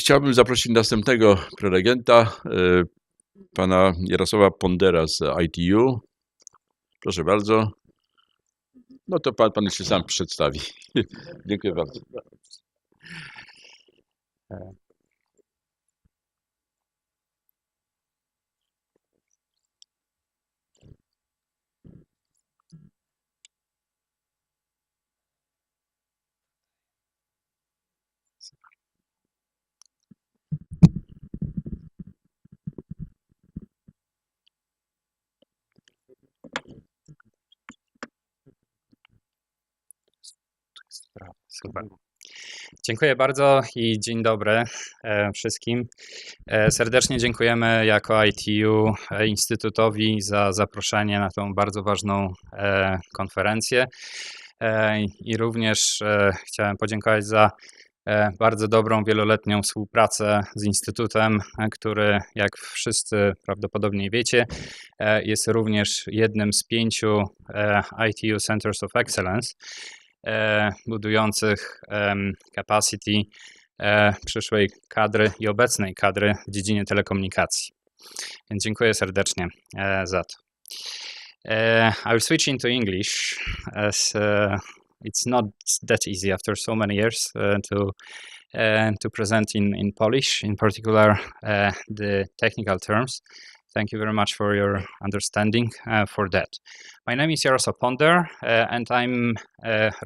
Chciałbym zaprosić następnego prelegenta, pana Jarosława Pondera z ITU. Proszę bardzo. No to pan się sam przedstawi. Dziękuję bardzo. Super. Dziękuję bardzo i dzień dobry wszystkim. Serdecznie dziękujemy jako ITU Instytutowi za zaproszenie na tą bardzo ważną konferencję i również chciałem podziękować za bardzo dobrą, wieloletnią współpracę z Instytutem, który, jak wszyscy prawdopodobnie wiecie, jest również jednym z 5 ITU Centers of Excellence, budujących capacity przyszłej kadry i obecnej kadry w dziedzinie telekomunikacji. Więc dziękuję serdecznie za to. I will switch into English as it's not that easy after so many years to present in Polish, in particular the technical terms. Thank you very much for your understanding for that. My name is Jarosław Ponder, and I'm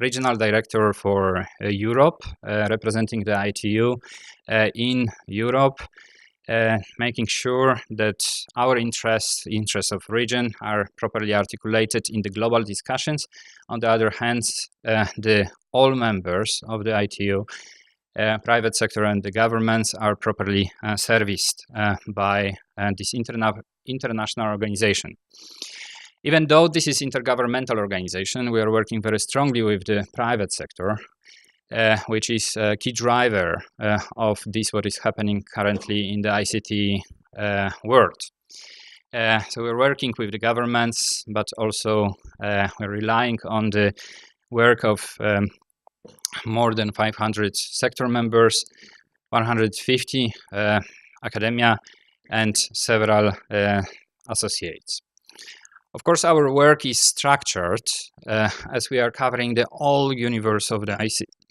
Regional Director for Europe, representing the ITU in Europe, making sure that our interests of region are properly articulated in the global discussions. On the other hand, all members of the ITU, private sector and the governments are properly serviced by this international organization. Even though this is intergovernmental organization, we are working very strongly with the private sector, which is a key driver of this, what is happening currently in the ICT world. So we're working with the governments, but also we're relying on the work of more than 500 sector members, 150 academia, and several associates. Of course, our work is structured as we are covering the whole universe of the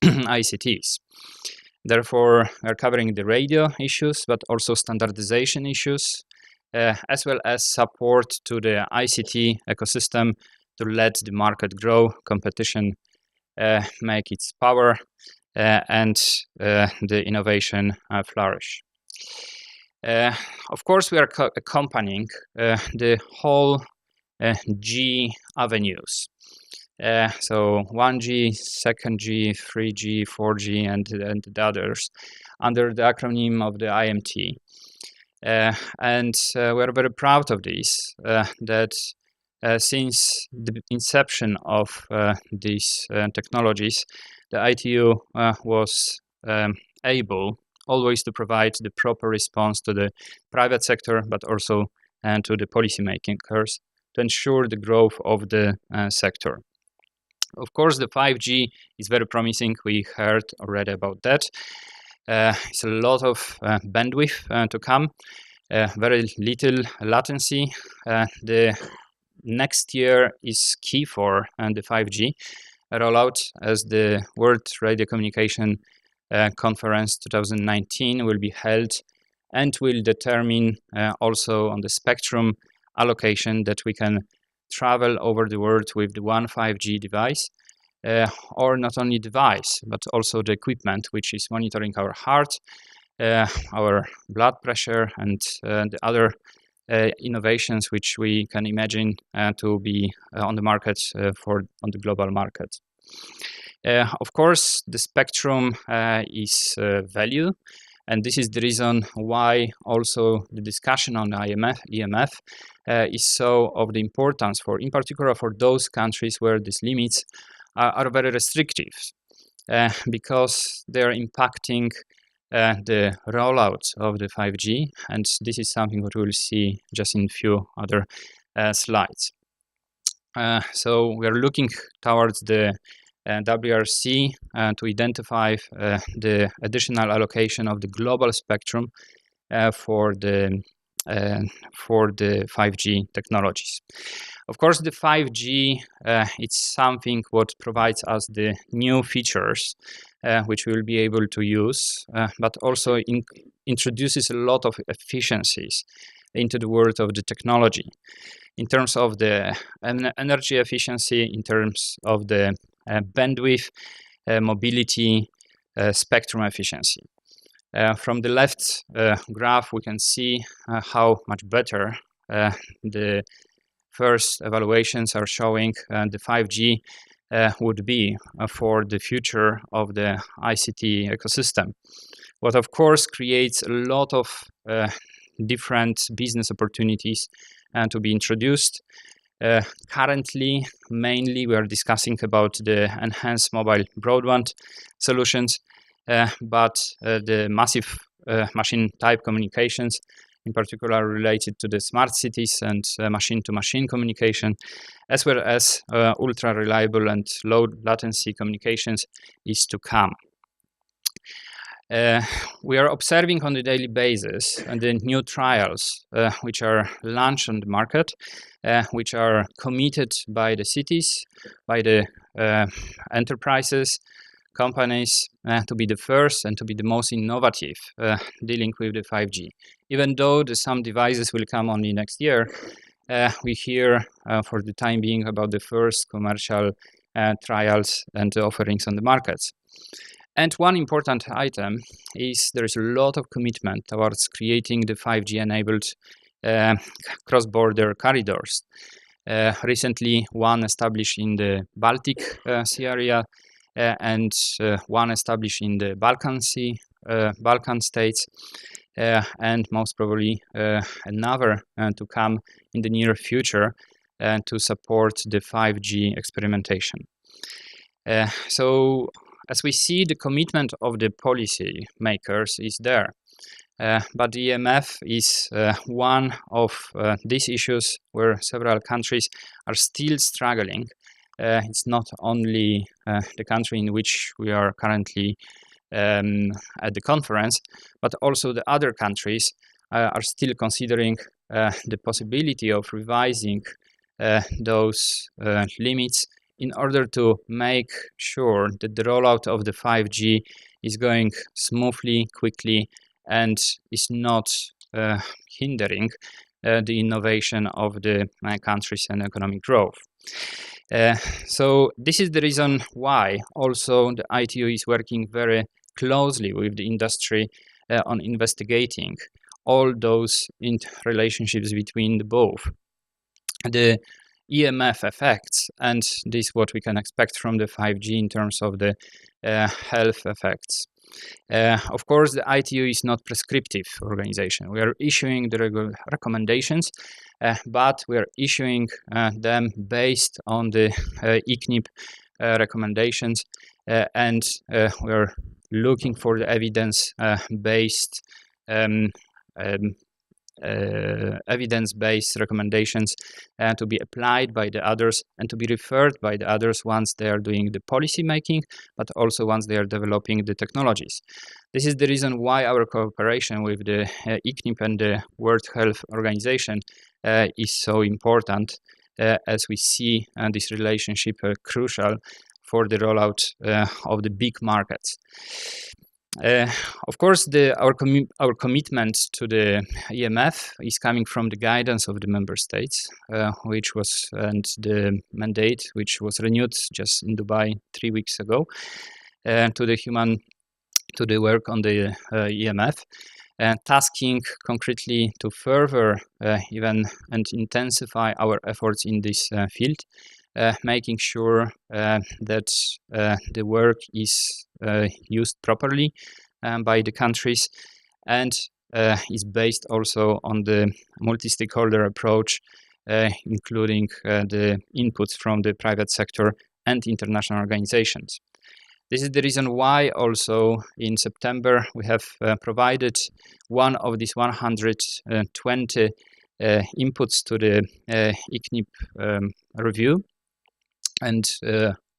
ICTs. Therefore, we are covering the radio issues, but also standardization issues, as well as support to the ICT ecosystem to let the market grow, competition make its power, and the innovation flourish. Of course, we are accompanying the whole G avenues. So 1G, 2G, 3G, 4G, and the others under the acronym of the IMT. And we are very proud of this, that since the inception of these technologies, the ITU was able always to provide the proper response to the private sector, but also to the policymakers to ensure the growth of the sector. Of course, the 5G is very promising. We heard already about that. It's a lot of bandwidth to come, very little latency. The next year is key for the 5G rollout, as the World Radio Communication Conference 2019 will be held and will determine also on the spectrum allocation that we can travel over the world with the one 5G device, or not only device, but also the equipment which is monitoring our heart, our blood pressure, and the other innovations which we can imagine to be on the market on the global market. Of course, the spectrum is value, and this is the reason why also the discussion on EMF is so of the importance for, in particular, for those countries where these limits are very restrictive, because they're impacting the rollout of the 5G, and this is something that we'll see just in a few other slides. So we are looking towards the WRC to identify the additional allocation of the global spectrum for the 5G technologies. Of course, the 5G it's something what provides us the new features which we will be able to use, but also introduces a lot of efficiencies into the world of the technology in terms of the energy efficiency, in terms of the bandwidth, mobility, spectrum efficiency. From the left graph, we can see how much better the first evaluations are showing the 5G would be for the future of the ICT ecosystem. What of course creates a lot of different business opportunities to be introduced. Currently, mainly we are discussing about the enhanced mobile broadband solutions, but the massive machine type communications, in particular related to the smart cities and machine-to-machine communication, as well as ultra reliable and low latency communications is to come. We are observing on a daily basis the new trials which are launched on the market, which are committed by the cities, by the enterprises, companies to be the first and to be the most innovative dealing with the 5G. Even though some devices will come only next year, we hear for the time being about the first commercial trials and offerings on the markets. And one important item is there is a lot of commitment towards creating the 5G-enabled cross-border corridors. Recently, one established in the Baltic Sea area and one established in the Balkan states, and most probably another to come in the near future to support the 5G experimentation. So, as we see, the commitment of the policy makers is there, but the EMF is one of these issues where several countries are still struggling. It's not only the country in which we are currently at the conference, but also the other countries are still considering the possibility of revising those limits in order to make sure that the rollout of the 5G is going smoothly, quickly, and is not hindering the innovation of the countries and economic growth. So this is the reason why also the ITU is working very closely with the industry on investigating all those relationships between the both. The EMF effects and this what we can expect from the 5G in terms of the health effects. Of course, the ITU is not prescriptive organization. We are issuing the recommendations, but we are issuing them based on the ICNIRP recommendations, and we are looking for the evidence-based evidence-based recommendations to be applied by the others and to be referred by the others once they are doing the policy making, but also once they are developing the technologies. This is the reason why our cooperation with the ICNIRP and the World Health Organization is so important, as we see this relationship crucial for the rollout of the big markets. Of course, our commitment to the EMF is coming from the guidance of the member states, which was and the mandate which was renewed just in Dubai 3 weeks ago to the work on the EMF, tasking concretely to further even and intensify our efforts in this field, making sure that the work is used properly by the countries and is based also on the multi-stakeholder approach, including the inputs from the private sector and international organizations. This is the reason why also in September we have provided one of these 120 inputs to the ICNIRP review. And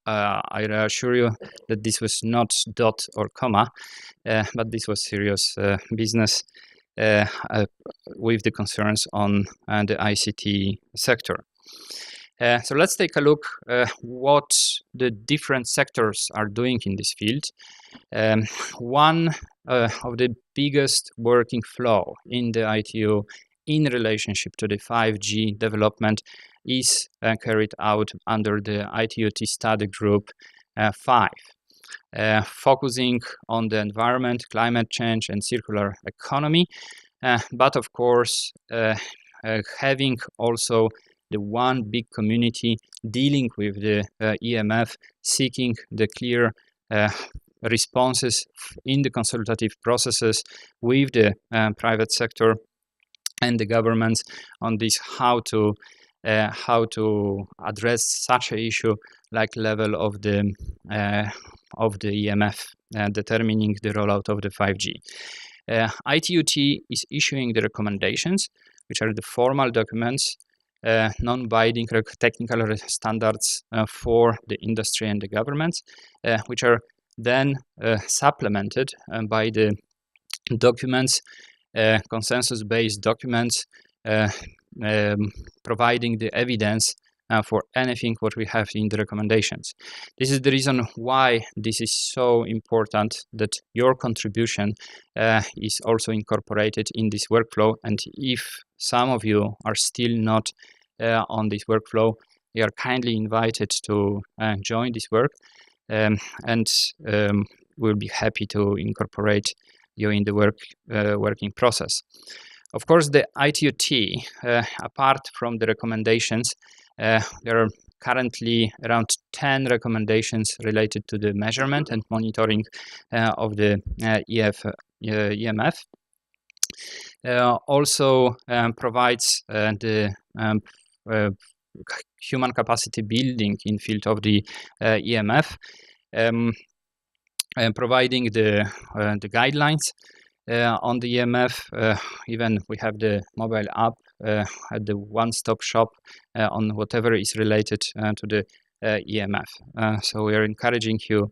I assure you that this was not dot or comma, but this was serious business with the concerns on the ICT sector. So let's take a look what the different sectors are doing in this field. One of the biggest working flow in the ITU in relationship to the 5G development is carried out under the ITUT study group 5, focusing on the environment, climate change, and circular economy, but of course having also the one big community dealing with the EMF, seeking the clear responses in the consultative processes with the private sector and the governments on this, how to address such an issue like level of the EMF, determining the rollout of the 5G. ITUT is issuing the recommendations, which are the formal documents, non-binding technical standards for the industry and the governments, which are then supplemented by the documents, consensus-based documents, providing the evidence for anything what we have in the recommendations. This is the reason why this is so important, that your contribution is also incorporated in this workflow. And if some of you are still not on this workflow, you are kindly invited to join this work, and we'll be happy to incorporate you in the working process. Of course, the ITUT, apart from the recommendations, there are currently around 10 recommendations related to the measurement and monitoring of the EMF. Also provides the human capacity building in field of the EMF, providing the guidelines on the EMF. Even we have the mobile app at the one-stop shop on whatever is related to the EMF. So we are encouraging you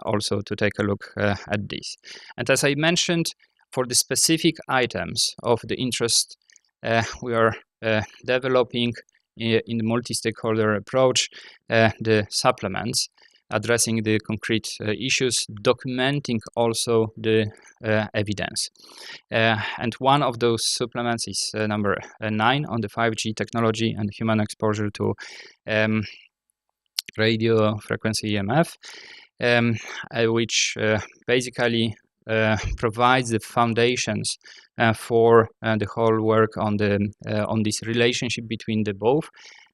also to take a look at this. And as I mentioned, for the specific items of the interest, we are developing in the multi-stakeholder approach the supplements addressing the concrete issues, documenting also the evidence. And one of those supplements is number 9 on the 5G technology and human exposure to radio frequency EMF, which basically provides the foundations for the whole work on this relationship between the both.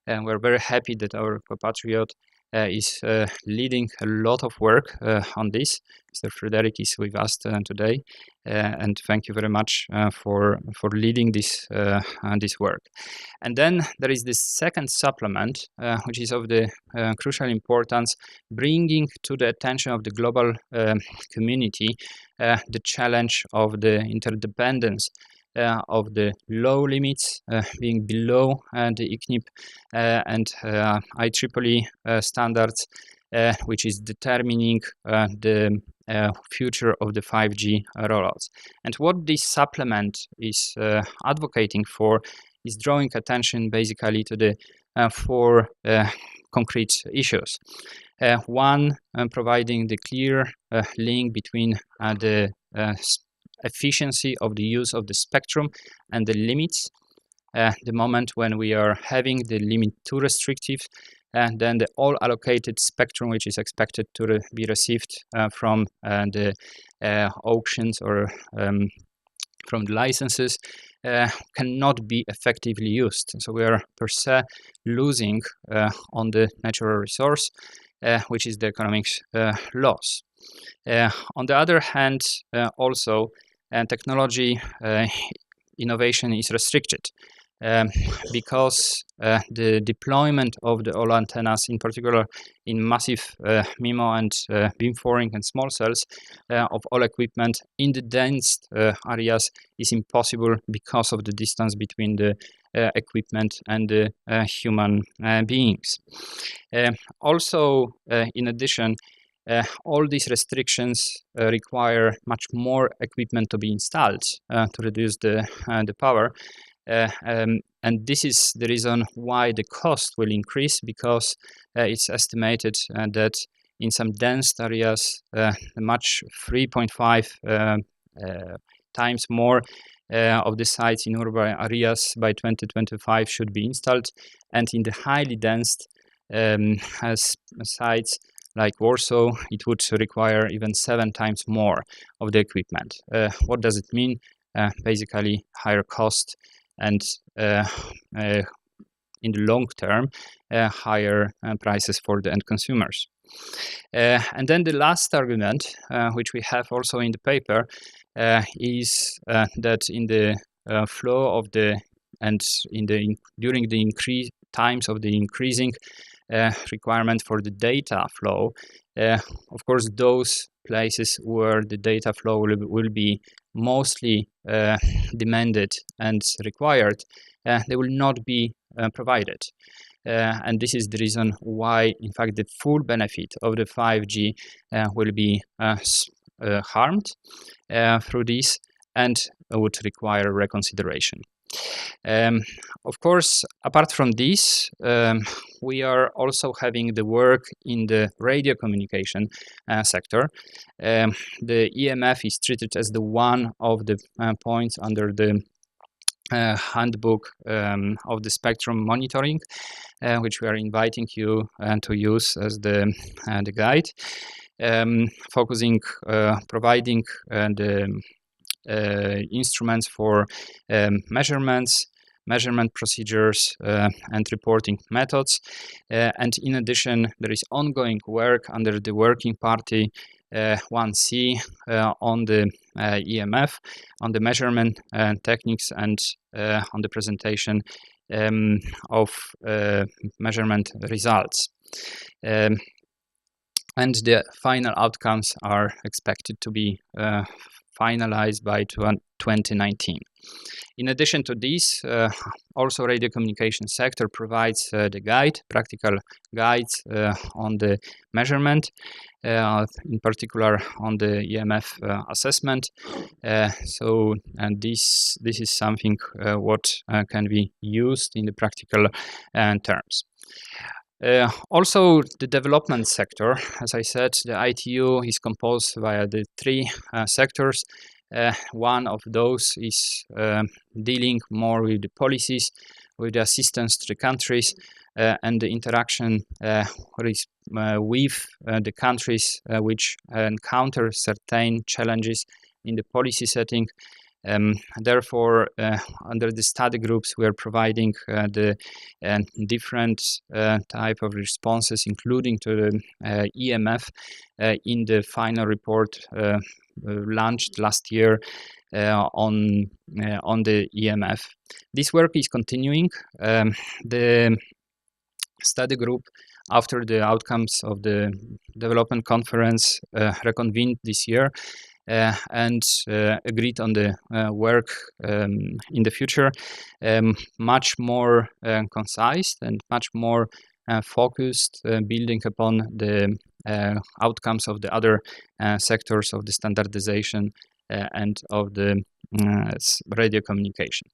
And we're very happy that our compatriot is leading a lot of work on this. Mr. Frederick is with us today, and thank you very much for leading this this work. And then there is this second supplement, which is of the crucial importance, bringing to the attention of the global community the challenge of the interdependence of the low limits being below the ICNIRP and IEEE standards, which is determining the future of the 5G rollouts. And what this supplement is advocating for is drawing attention basically to the 4 concrete issues. One, providing the clear link between the efficiency of the use of the spectrum and the limits. The moment when we are having the limit too restrictive, then the all allocated spectrum, which is expected to be received from the auctions or from the licenses, cannot be effectively used. So we are per se losing on the natural resource, which is the economics loss. On the other hand, also technology innovation is restricted because the deployment of the all antennas, in particular in massive MIMO and beamforming and small cells of all equipment in the dense areas, is impossible because of the distance between the equipment and the human beings. Also, in addition, all these restrictions require much more equipment to be installed to reduce the power. And this is the reason why the cost will increase, because it's estimated that in some dense areas, much 3.5 times more of the sites in urban areas by 2025 should be installed, and in the highly dense sites like Warsaw, it would require even 7 times more of the equipment. What does it mean? Basically, higher cost and in the long term, higher prices for the end consumers. And then the last argument, which we have also in the paper, is that in the flow of the during the times of the increasing requirement for the data flow, of course, those places where the data flow will be mostly demanded and required, they will not be provided. And this is the reason why, in fact, the full benefit of the 5G will be harmed through this and would require reconsideration. Of course, apart from this, we are also having the work in the radio communication sector. The EMF is treated as the one of the points under the handbook of the spectrum monitoring, which we are inviting you to use as the guide, focusing, providing the instruments for measurement procedures and reporting methods. And in addition, there is ongoing work under the working party 1C on the EMF, on the measurement techniques, and on the presentation of measurement results. And the final outcomes are expected to be finalized by 2019. In addition to this, also radio communication sector provides the guide, practical guides on the measurement, in particular on the EMF assessment. And this is something what can be used in the practical terms. Also, the development sector, as I said, the ITU is composed via the 3 sectors. One of those is dealing more with the policies, with the assistance to the countries, and the interaction with the countries which encounter certain challenges in the policy setting. Therefore, under the study groups, we are providing the different type of responses, including to the EMF, in the final report launched last year on the EMF. This work is continuing. The study group, after the outcomes of the development conference, reconvened this year and agreed on the work in the future, much more concise and much more focused, building upon the outcomes of the other sectors of the standardization and of the radio communication.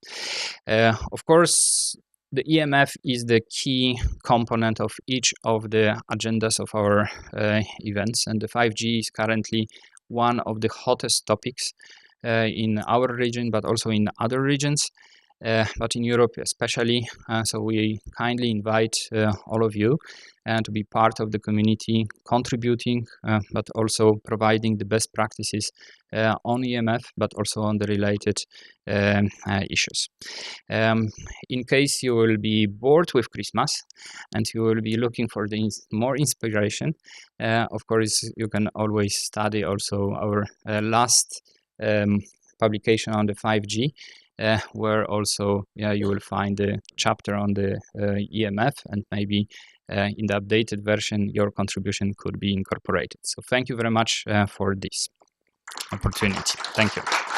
Of course, the EMF is the key component of each of the agendas of our events, and the 5G is currently one of the hottest topics in our region, but also in other regions, but in Europe especially. So we kindly invite all of you to be part of the community, contributing, but also providing the best practices on EMF, but also on the related issues. In case you will be bored with Christmas and you will be looking for the more inspiration, of course, you can always study also our last publication on the 5G, where also you will find the chapter on the EMF, and maybe in the updated version your contribution could be incorporated. So thank you very much for this opportunity. Thank you.